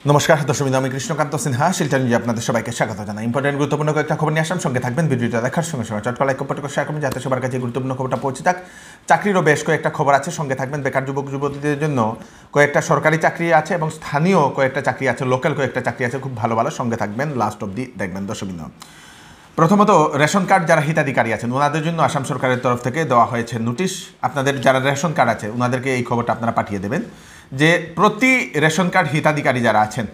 নমস্কার দর্শক, আমি কৃষ্ণকান্ত সিনহা শিলচর নিউজে আপনাদের সবাইকে স্বাগত জানাই। ইম্পর্টেন্ট গুরুত্বপূর্ণ কয়েকটা খবর নিয়ে আসলাম, সঙ্গে থাকবেন। ভিডিওটা দেখার সঙ্গে সঙ্গে চটকা লাইক কমেন্ট করে শেয়ার করবেন যাতে সবার কাছে গুরুত্বপূর্ণ খবরটা পৌঁছে থাক। চাকরিরও বেশ কয়েকটা খবর আছে, সঙ্গে থাকবেন। বেকার যুবক যুবতীদের জন্য কয়েকটা সরকারি চাকরি আছে এবং স্থানীয় কয়েকটা চাকরি আছে, লোকাল কয়েকটা চাকরি আছে, খুব ভালো ভালো। সঙ্গে থাকবেন, লাস্ট অবধি দেখবেন দর্শক। প্রথমত, রেশন কার্ড যারা হিতাধিকারী আছেন ওনাদের জন্য আসাম সরকারের তরফ থেকে দেওয়া হয়েছে নোটিশ। আপনাদের যারা রেশন কার্ড আছে ওনাদেরকে এই খবরটা আপনারা পাঠিয়ে দেবেন যে প্রতি রেশন কার্ড হিতাধিকারী যারা আছেন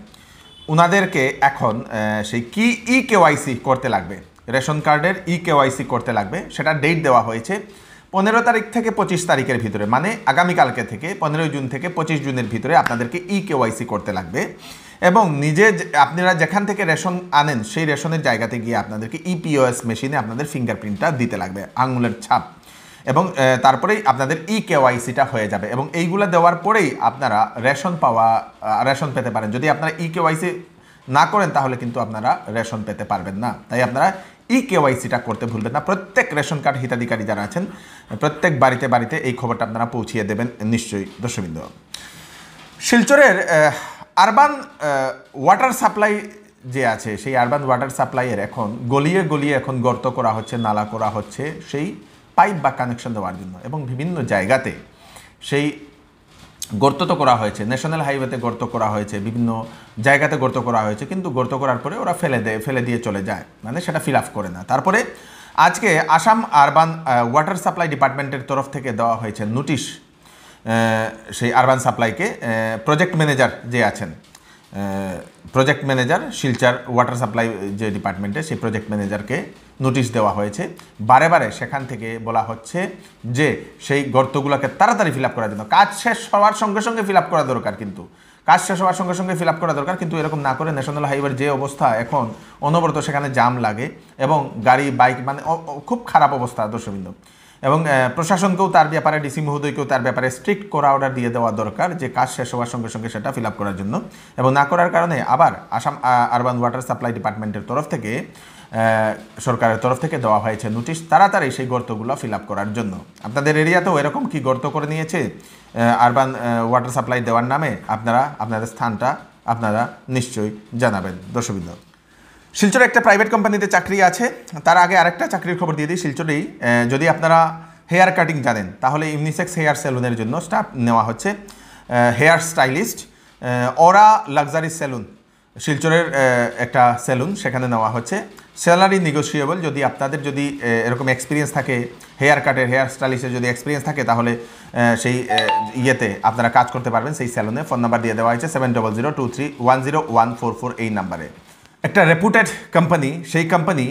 ওনাদেরকে এখন সেই কি কেওয়াইসি করতে লাগবে, রেশন কার্ডের কেওয়াইসি করতে লাগবে। সেটা ডেট দেওয়া হয়েছে 15 তারিখ থেকে 25 তারিখের ভিতরে, মানে আগামীকালকে থেকে 15 জুন থেকে 25 জুনের ভিতরে আপনাদেরকে কেওয়াইসি করতে লাগবে। এবং আপনারা যেখান থেকে রেশন আনেন সেই রেশনের জায়গাতে গিয়ে আপনাদেরকে ইপিওএস মেশিনে আপনাদের ফিঙ্গারপ্রিন্টটা দিতে লাগবে, আঙুলের ছাপ। এবং তারপরেই আপনাদের কেওয়াইসিটা হয়ে যাবে। এবং এইগুলো দেওয়ার পরেই আপনারা রেশন পেতে পারেন। যদি আপনারা কেওয়াইসি না করেন তাহলে কিন্তু আপনারা রেশন পেতে পারবেন না। তাই আপনারা কেওয়াইসিটা করতে ভুলবেন না। প্রত্যেক রেশন কার্ড হিতাধিকারী যারা আছেন প্রত্যেক বাড়িতে বাড়িতে এই খবরটা আপনারা পৌঁছিয়ে দেবেন নিশ্চয়ই দর্শকবৃন্দ। শিলচরের আরবান ওয়াটার সাপ্লাই যে আছে সেই আরবান ওয়াটার সাপ্লাইয়ের এখন গলিয়ে গলিয়ে এখন গর্ত করা হচ্ছে, নালা করা হচ্ছে সেই পাইপ বা কানেকশন দেওয়ার জন্য। এবং বিভিন্ন জায়গাতে সেই গর্ত তো করা হয়েছে, ন্যাশনাল হাইওয়েতে গর্ত করা হয়েছে, বিভিন্ন জায়গাতে গর্ত করা হয়েছে, কিন্তু গর্ত করার পরে ওরা ফেলে দিয়ে চলে যায়, মানে সেটা ফিল আপ করে না। তারপরে আজকে আসাম আরবান ওয়াটার সাপ্লাই ডিপার্টমেন্টের তরফ থেকে দেওয়া হয়েছে নোটিশ সেই আরবান সাপ্লাইকে। প্রজেক্ট ম্যানেজার যে আছেন, project manager Silchar water supply যে ডিপার্টমেন্টে, সেই প্রজেক্ট ম্যানেজারকে নোটিশ দেওয়া হয়েছে। বারে বারে সেখান থেকে বলা হচ্ছে যে সেই গর্তগুলোকে তাড়াতাড়ি ফিল আপ করার জন্য, কাজ শেষ হওয়ার সঙ্গে সঙ্গে ফিল আপ করা দরকার, কিন্তু কাজ শেষ হওয়ার সঙ্গে সঙ্গে ফিল আপ করা দরকার, কিন্তু এরকম না করে ন্যাশনাল হাইওয়ের যে অবস্থা এখন অনবরত সেখানে জাম লাগে এবং গাড়ি বাইক মানে খুব খারাপ অবস্থা দর্শকবৃন্দ। এবং প্রশাসনকেও তার ব্যাপারে, ডিসি মহোদয়কেও তার ব্যাপারে স্ট্রিক্ট করা অর্ডার দিয়ে দেওয়া দরকার যে কাজ শেষ হওয়ার সঙ্গে সঙ্গে সেটা ফিল আপ করার জন্য। এবং না করার কারণে আবার আসাম আরবান ওয়াটার সাপ্লাই ডিপার্টমেন্টের তরফ থেকে, সরকারের তরফ থেকে দেওয়া হয়েছে নোটিশ তাড়াতাড়ি সেই গর্তগুলো ফিল আপ করার জন্য। আপনাদের এরিয়াতেও এরকম কি গর্ত করে নিয়েছে আরবান ওয়াটার সাপ্লাই দেওয়ার নামে? আপনাদের স্থানটা আপনারা নিশ্চয়ই জানাবেন দর্শকবৃন্দ। শিলচরে একটা প্রাইভেট কোম্পানিতে চাকরি আছে। তার আগে আরেকটা চাকরির খবর দিয়ে দিই। শিলচরেই যদি আপনারা হেয়ার কাটিং জানেন তাহলে ইউনিসেক্স হেয়ার সেলুনের জন্য স্টাফ নেওয়া হচ্ছে, হেয়ার স্টাইলিস্ট। ওরা লাক্সারি সেলুন, শিলচরের একটা সেলুন, সেখানে নেওয়া হচ্ছে। Salary negotiable. যদি আপনাদের এরকম এক্সপিরিয়েন্স থাকে, হেয়ার কাটের, হেয়ার স্টাইলিস্টের যদি এক্সপিরিয়েন্স থাকে তাহলে সেই ইয়েতে আপনারা কাজ করতে পারবেন সেই সেলুনে। ফোন নাম্বার দিয়ে দেওয়া হয়েছে 7002310144 এই নাম্বারে। একটা রেপুটেড কোম্পানি, সেই কোম্পানি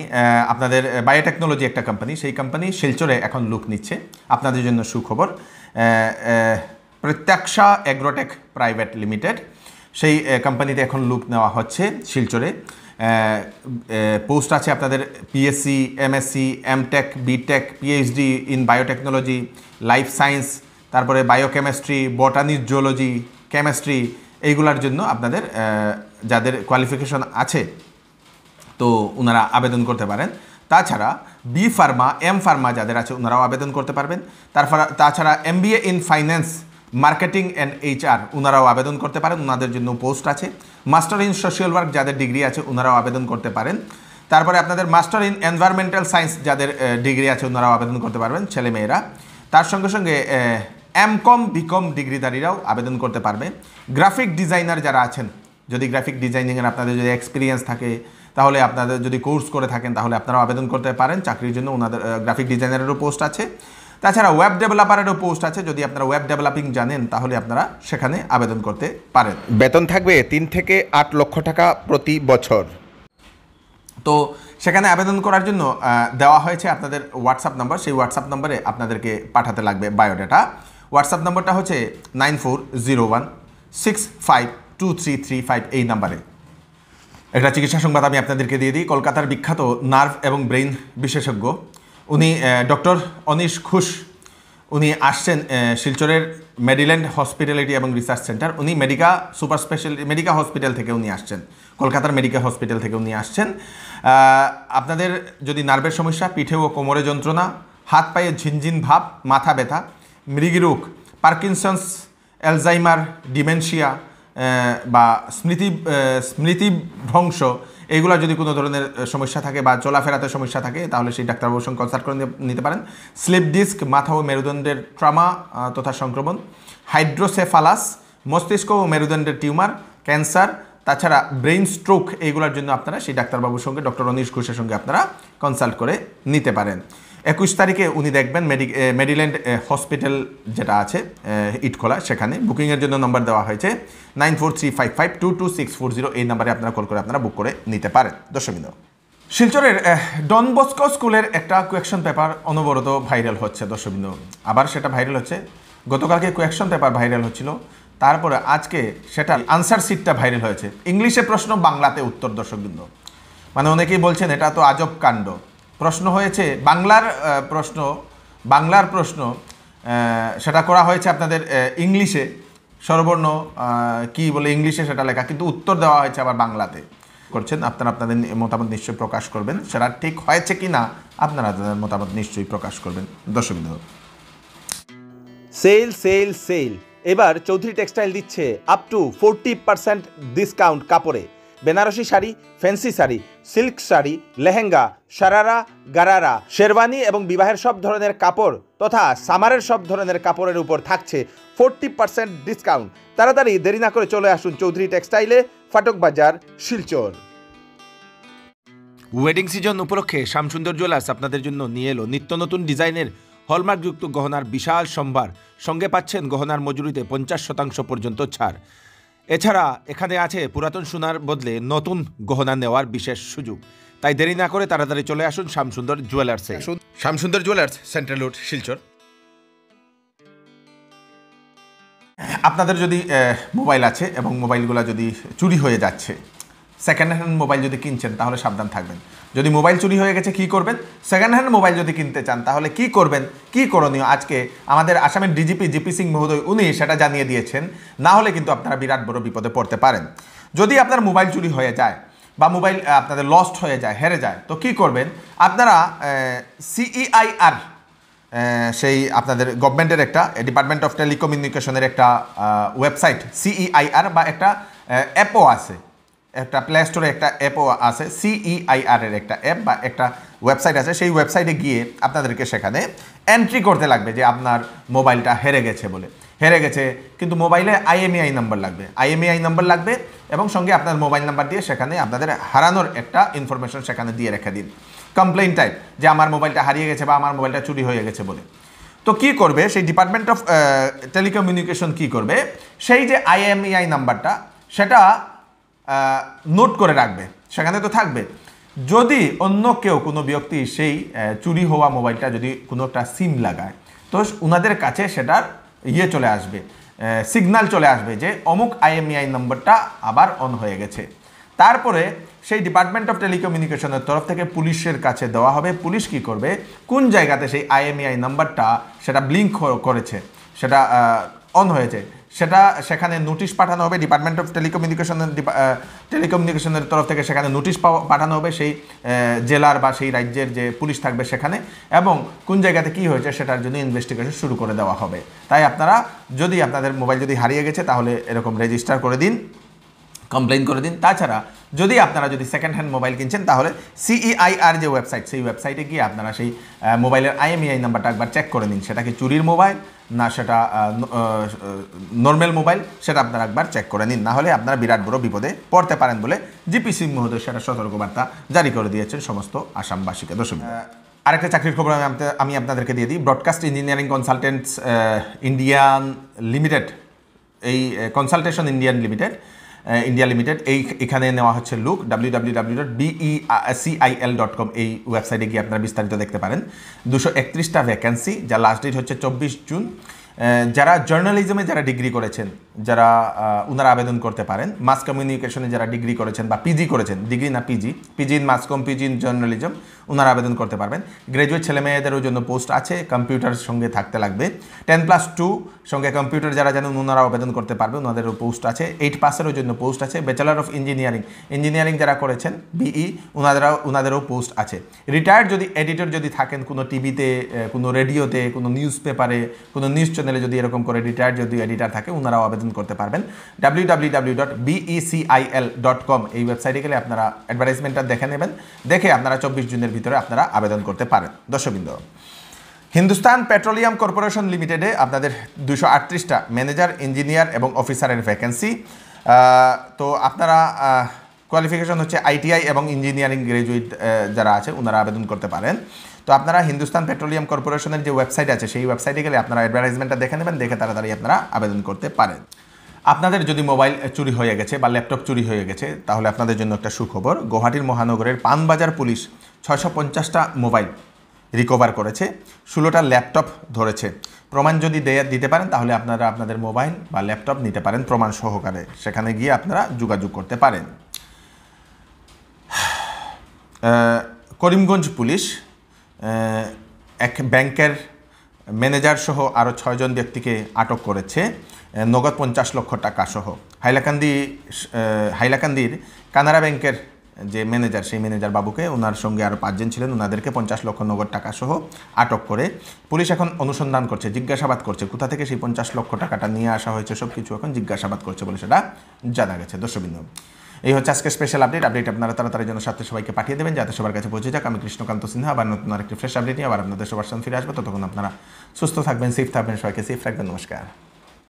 আপনাদের বায়োটেকনোলজি একটা কোম্পানি, সেই কোম্পানি শিলচরে এখন লুক নিচ্ছে। আপনাদের জন্য সুখবর, প্রত্যাক্ষা এগ্রোটেক প্রাইভেট লিমিটেড, সেই কোম্পানিতে এখন লুক নেওয়া হচ্ছে শিলচরে। পোস্ট আছে আপনাদের BSc, MSc, MTech, BTech, PhD in biotechnology, life science, তারপরে বায়োকেমিস্ট্রি, বটানি, জুওলজি, কেমিস্ট্রি, এইগুলার জন্য আপনাদের যাদের কোয়ালিফিকেশন আছে তো ওনারা আবেদন করতে পারেন। তাছাড়া বি ফার্মা, এম ফার্মা যাদের আছে ওনারাও আবেদন করতে পারবেন। তাছাড়া MBA in finance, marketing and HR ওনারাও আবেদন করতে পারেন, ওনাদের জন্য পোস্ট আছে। মাস্টার ইন সোশ্যাল ওয়ার্ক যাদের ডিগ্রি আছে ওনারাও আবেদন করতে পারেন। তারপরে আপনাদের মাস্টার ইন এনভায়রনমেন্টাল সায়েন্স যাদের ডিগ্রি আছে ওনারাও আবেদন করতে পারবেন, ছেলেমেয়েরা। তার সঙ্গে সঙ্গে এমকম, বিকম ডিগ্রিধারীরাও আবেদন করতে পারবে। গ্রাফিক ডিজাইনার যারা আছেন, যদি গ্রাফিক ডিজাইনিংয়ের আপনাদের যদি এক্সপিরিয়েন্স থাকে তাহলে, আপনাদের যদি কোর্স করে থাকেন তাহলে আপনারাও আবেদন করতে পারেন চাকরির জন্য। ওনাদের গ্রাফিক ডিজাইনারেরও পোস্ট আছে। তাছাড়া ওয়েব ডেভেলপারেরও পোস্ট আছে। যদি আপনারা ওয়েব ডেভেলপিং জানেন তাহলে আপনারা সেখানে আবেদন করতে পারেন। বেতন থাকবে 3 থেকে 8 লক্ষ টাকা প্রতি বছর। তো সেখানে আবেদন করার জন্য দেওয়া হয়েছে আপনাদের হোয়াটসঅ্যাপ নাম্বার, সেই হোয়াটসঅ্যাপ নাম্বারে আপনাদেরকে পাঠাতে লাগবে বায়োডাটা। হোয়াটসঅ্যাপ নাম্বারটা হচ্ছে 9401652335 এই নাম্বারে। একটা চিকিৎসা সংবাদ আমি আপনাদেরকে দিয়ে দিই। কলকাতার বিখ্যাত নার্ভ এবং ব্রেইন বিশেষজ্ঞ উনি ডক্টর অনিশ ঘোষ, উনি আসছেন শিলচরের মেডিল্যান্ড হসপিটালিটি এবং রিসার্চ সেন্টার। উনি মেডিকা হসপিটাল থেকে উনি আসছেন, কলকাতার মেডিকেল হসপিটাল থেকে উনি আসছেন। আপনাদের যদি নার্ভের সমস্যা, পিঠে ও কোমরে যন্ত্রণা, হাত পায়ে ঝিনঝিন ভাব, মাথা ব্যথা, মৃগী রোগ, পার্কিনসন্স, অ্যালজাইমার, ডিমেনশিয়া, বা স্মৃতিভ্রংশ এইগুলো যদি কোনো ধরনের সমস্যা থাকে বা চলাফেরাতে সমস্যা থাকে তাহলে সেই ডাক্তারবাবুর সঙ্গে কনসাল্ট করে নিতে পারেন। স্লিপ ডিস্ক, মাথা ও মেরুদণ্ডের ট্রমা তথা সংক্রমণ, হাইড্রোসেফালাস, মস্তিষ্ক ও মেরুদণ্ডের টিউমার, ক্যান্সার, তাছাড়া ব্রেইন স্ট্রোক, এইগুলোর জন্য আপনারা সেই ডাক্তারবাবুর সঙ্গে ডক্টর অনিশ ঘোষের সঙ্গে আপনারা কনসাল্ট করে নিতে পারেন। 21 তারিখে উনি দেখবেন মেরিল্যান্ড হসপিটাল যেটা আছে ইটখোলা, সেখানে বুকিংয়ের জন্য নম্বর দেওয়া হয়েছে 9435522640। এই নাম্বারে আপনারা কল করে আপনারা বুক করে নিতে পারেন। দর্শকবৃন্দ, শিলচরের ডন বস্কো স্কুলের একটা কোয়েকশন পেপার অনবরত ভাইরাল হচ্ছে। দর্শকবৃন্দ, আবার সেটা ভাইরাল হচ্ছে। গতকালকে কোয়েকশন পেপার ভাইরাল হচ্ছিল, তারপরে আজকে সেটা আনসার শিটটা ভাইরাল হয়েছে। ইংলিশে প্রশ্ন, বাংলাতে উত্তর। দর্শকবৃন্দ, মানে অনেকেই বলছেন এটা তো আজব কাণ্ড। প্রশ্ন হয়েছে বাংলার প্রশ্ন সেটা করা হয়েছে আপনাদের ইংলিশে, স্বরবর্ণ কি বলে ইংলিশে সেটা লেখা, কিন্তু উত্তর দেওয়া হয়েছে আবার বাংলাতে। করছেন আপনারা আপনাদের মতামত নিশ্চয়ই প্রকাশ করবেন, সেটা ঠিক হয়েছে কি না আপনারা আপনাদের মতামত নিশ্চয়ই প্রকাশ করবেন। দর্শকবৃন্দ, সেল সেল সেল, এবার চৌধুরী টেক্সটাইল দিচ্ছে আপ টু 40% ডিসকাউন্ট কাপড়ে। বেনারসি শাড়ি, ফ্যান্সি শাড়ি, সিল্ক শাড়ি, লেহেঙ্গা, শারারা, গারারা, শেরওয়ানি এবং বিবাহের সব ধরনের কাপড় তথা সামারের সব ধরনের কাপড়ের উপর থাকছে 40% ডিসকাউন্ট। তাড়াতাড়ি দেরি না করে চলে আসুন চৌধুরী টেক্সটাইলে, ফাটক বাজার, শিলচর। ওয়েডিং সিজন উপলক্ষে শ্যামসুন্দর জুয়েলার্স আপনাদের জন্য নিয়ে এলো নিত্য নতুন ডিজাইনের হলমার্কযুক্ত গহনার বিশাল সম্ভার। সঙ্গে পাচ্ছেন গহনার মজুরিতে 50% পর্যন্ত ছাড়। এছাড়া এখানে আছে পুরাতন সোনার বদলে নতুন গহনা নেওয়ার বিশেষ সুযোগ। তাই দেরি না করে তাড়াতাড়ি চলে আসুন শ্যামসুন্দর জুয়েলার্সে। Shyamsundar jewellers, central road, Silchar. আপনাদের যদি মোবাইল আছে এবং মোবাইলগুলো যদি চুরি হয়ে যাচ্ছে, সেকেন্ড হ্যান্ড মোবাইল যদি কিনছেন তাহলে সাবধান থাকবেন। যদি মোবাইল চুরি হয়ে গেছে কী করবেন, সেকেন্ড হ্যান্ড মোবাইল যদি কিনতে চান তাহলে কী করবেন, কী করণীয়, আজকে আমাদের আসামের ডিজিপি জিপি সিং মহোদয় উনি সেটা জানিয়ে দিয়েছেন। না হলে কিন্তু আপনারা বিরাট বড় বিপদে পড়তে পারেন। যদি আপনার মোবাইল চুরি হয়ে যায় বা মোবাইল আপনাদের লস্ট হয়ে যায়, হেরে যায়, তো কী করবেন আপনারা CEIR, সেই আপনাদের গভর্নমেন্টের একটা ডিপার্টমেন্ট অফ টেলিকমিউনিকেশনের একটা ওয়েবসাইট CEIR বা একটা অ্যাপও আছে, একটা প্লে স্টোরে একটা অ্যাপও আছে, CEIR এর একটা অ্যাপ বা একটা ওয়েবসাইট আছে। সেই ওয়েবসাইটে গিয়ে আপনাদেরকে সেখানে এন্ট্রি করতে লাগবে যে আপনার মোবাইলটা হেরে গেছে বলে। হেরে গেছে কিন্তু মোবাইলে IMEI নাম্বার লাগবে, IMEI নাম্বার লাগবে এবং সঙ্গে আপনার মোবাইল নাম্বার দিয়ে সেখানে আপনাদের হারানোর একটা ইনফরমেশন সেখানে দিয়ে রেখে দিন, কমপ্লেইন টাইপ, যে আমার মোবাইলটা হারিয়ে গেছে বা আমার মোবাইলটা চুরি হয়ে গেছে বলে। তো কী করবে সেই ডিপার্টমেন্ট অফ টেলিকমিউনিকেশন, কী করবে সেই যে IMEI নাম্বারটা সেটা নোট করে রাখবে, সেখানে তো থাকবে। যদি অন্য কেউ কোনো ব্যক্তি সেই চুরি হওয়া মোবাইলটা যদি কোনো একটা সিম লাগায়, তো ওনাদের কাছে সেটার চলে আসবে, সিগন্যাল চলে আসবে যে অমুক IMEI নম্বরটা আবার অন হয়ে গেছে। তারপরে সেই ডিপার্টমেন্ট অফ টেলিকমিউনিকেশনের তরফ থেকে পুলিশের কাছে দেওয়া হবে। পুলিশ কী করবে, কোন জায়গাতে সেই IMEI নাম্বারটা সেটা ব্লিঙ্ক করেছে, সেটা অন হয়েছে, সেটা সেখানে নোটিশ পাঠানো হবে। ডিপার্টমেন্ট অফ টেলিকমিউনিকেশনের তরফ থেকে সেখানে নোটিশ পাঠানো হবে সেই জেলার বা সেই রাজ্যের যে পুলিশ থাকবে সেখানে, এবং কোন জায়গাতে কী হয়েছে সেটার জন্য ইনভেস্টিগেশন শুরু করে দেওয়া হবে। তাই আপনারা যদি আপনাদের মোবাইল যদি হারিয়ে গেছে তাহলে এরকম রেজিস্টার করে দিন, কমপ্লেইন করে দিন। তাছাড়া যদি আপনারা যদি সেকেন্ড হ্যান্ড মোবাইল কিনছেন তাহলে CEIR যে ওয়েবসাইট, সেই ওয়েবসাইটে গিয়ে আপনারা সেই মোবাইলের IMEI নাম্বারটা একবার চেক করে নিন, সেটা কি চুরির মোবাইল না সেটা নর্মাল মোবাইল, সেটা আপনারা একবার চেক করে নিন। না হলে আপনারা বিরাট বড় বিপদে পড়তে পারেন বলে জিপি সিং মহোদয় সেটা সতর্কবার্তা জারি করে দিয়েছেন সমস্ত আসামবাসীকে। দর্শক, আরেকটা চাকরির খবর আমি আপনাদেরকে দিয়ে দিই। Broadcast engineering consultants Indian limited, এই কনসালটেশন ইন্ডিয়া লিমিটেড এখানে নেওয়া হচ্ছে লুক। www.becil.com এই ওয়েবসাইটে গিয়ে আপনারা বিস্তারিত দেখতে পারেন। 231টা ভ্যাকেন্সি, যার লাস্ট ডেট হচ্ছে 24 জুন। যারা জার্নালিজমে যারা ডিগ্রি করেছেন যারা ওনারা আবেদন করতে পারেন। মাস কমিউনিকেশনে যারা ডিগ্রি করেছেন বা পিজি করেছেন, ডিগ্রি না PG in mass comm, PG in journalism, ওনারা আবেদন করতে পারবেন। গ্র্যাজুয়েট ছেলেমেয়েদেরও জন্য পোস্ট আছে, কম্পিউটার সঙ্গে থাকতে লাগবে। 10+2 সঙ্গে কম্পিউটার যারা জানেন ওনারা আবেদন করতে পারবে, ওনাদেরও পোস্ট আছে। 8 পাসেরও জন্য পোস্ট আছে। ব্যাচেলার অফ ইঞ্জিনিয়ারিং যারা করেছেন BE ওনাদেরও পোস্ট আছে। রিটায়ার্ড যদি এডিটর যদি থাকেন কোনো টিভিতে, কোনো রেডিওতে, কোনো নিউজ পেপারে, কোনো নিউজ চ্যানেল চ্যানেলে যদি এরকম করে রিটায়ার্ড যদি এডিটার থাকে ওনারাও আবেদন করতে পারবেন। www.becil.com এই ওয়েবসাইটে গেলে আপনারা অ্যাডভার্টাইজমেন্টটা দেখে নেবেন, দেখে আপনারা 24 জুনের ভিতরে আপনারা আবেদন করতে পারেন। দর্শকবৃন্দ, হিন্দুস্তান পেট্রোলিয়াম কর্পোরেশন লিমিটেডে আপনাদের 238টা ম্যানেজার, ইঞ্জিনিয়ার এবং অফিসারের ভ্যাকেন্সি। তো আপনারা কোয়ালিফিকেশন হচ্ছে আইটিআই এবং ইঞ্জিনিয়ারিং গ্রাজুয়েট যারা আছে ওনারা আবেদন করতে পারেন। তো আপনারা হিন্দুস্তান পেট্রোলিয়াম কর্পোরেশনের যে ওয়েবসাইট আছে সেই ওয়েবসাইটে গেলে আপনারা অ্যাডভার্টাইজমেন্টটা দেখে নেবেন, দেখে তাড়াতাড়ি আপনারা আবেদন করতে পারেন। আপনাদের যদি মোবাইল চুরি হয়ে গেছে বা ল্যাপটপ চুরি হয়ে গেছে তাহলে আপনাদের জন্য একটা সুখবর। গুয়াহাটির মহানগরের পানবাজার পুলিশ 650টা মোবাইল রিকভার করেছে, 16টা ল্যাপটপ ধরেছে। প্রমাণ যদি দিতে পারেন তাহলে আপনারা আপনাদের মোবাইল বা ল্যাপটপ নিতে পারেন প্রমাণ সহকারে, সেখানে গিয়ে আপনারা যোগাযোগ করতে পারেন। করিমগঞ্জ পুলিশ এক ব্যাংকের ম্যানেজার সহ আরও 6 জন ব্যক্তিকে আটক করেছে নগদ 50 লক্ষ টাকা সহ। হাইলাকান্দির কানাড়া ব্যাংকের যে ম্যানেজার সেই ম্যানেজার বাবুকে ওনার সঙ্গে আরও 5 জন ছিলেন, ওনাদেরকে 50 লক্ষ নগদ টাকা সহ আটক করে পুলিশ এখন অনুসন্ধান করছে, জিজ্ঞাসাবাদ করছে কোথা থেকে সেই 50 লক্ষ টাকাটা নিয়ে আসা হয়েছে, সব কিছু এখন জিজ্ঞাসাবাদ করছে বলে সেটা জানা গেছে। দর্শকবৃন্দ, এই হচ্ছে আজকে স্পেশাল আপডেট আপনারা তাড়াতাড়ি যেন সাথে সবাইকে পাঠিয়ে দেবেন যাতে সবার কাছে পৌঁছে যাক। আমি কৃষ্ণকান্ত সিনহা আবার নতুন আরেকটি ফ্রেশ আপডেট নিয়ে আবার আপনাদের সবার সামনে ফিরে আসবো। ততক্ষণ আপনারা সুস্থ থাকবেন, সেফ থাকবেন, সবাইকে সেফ রাখবেন। নমস্কার।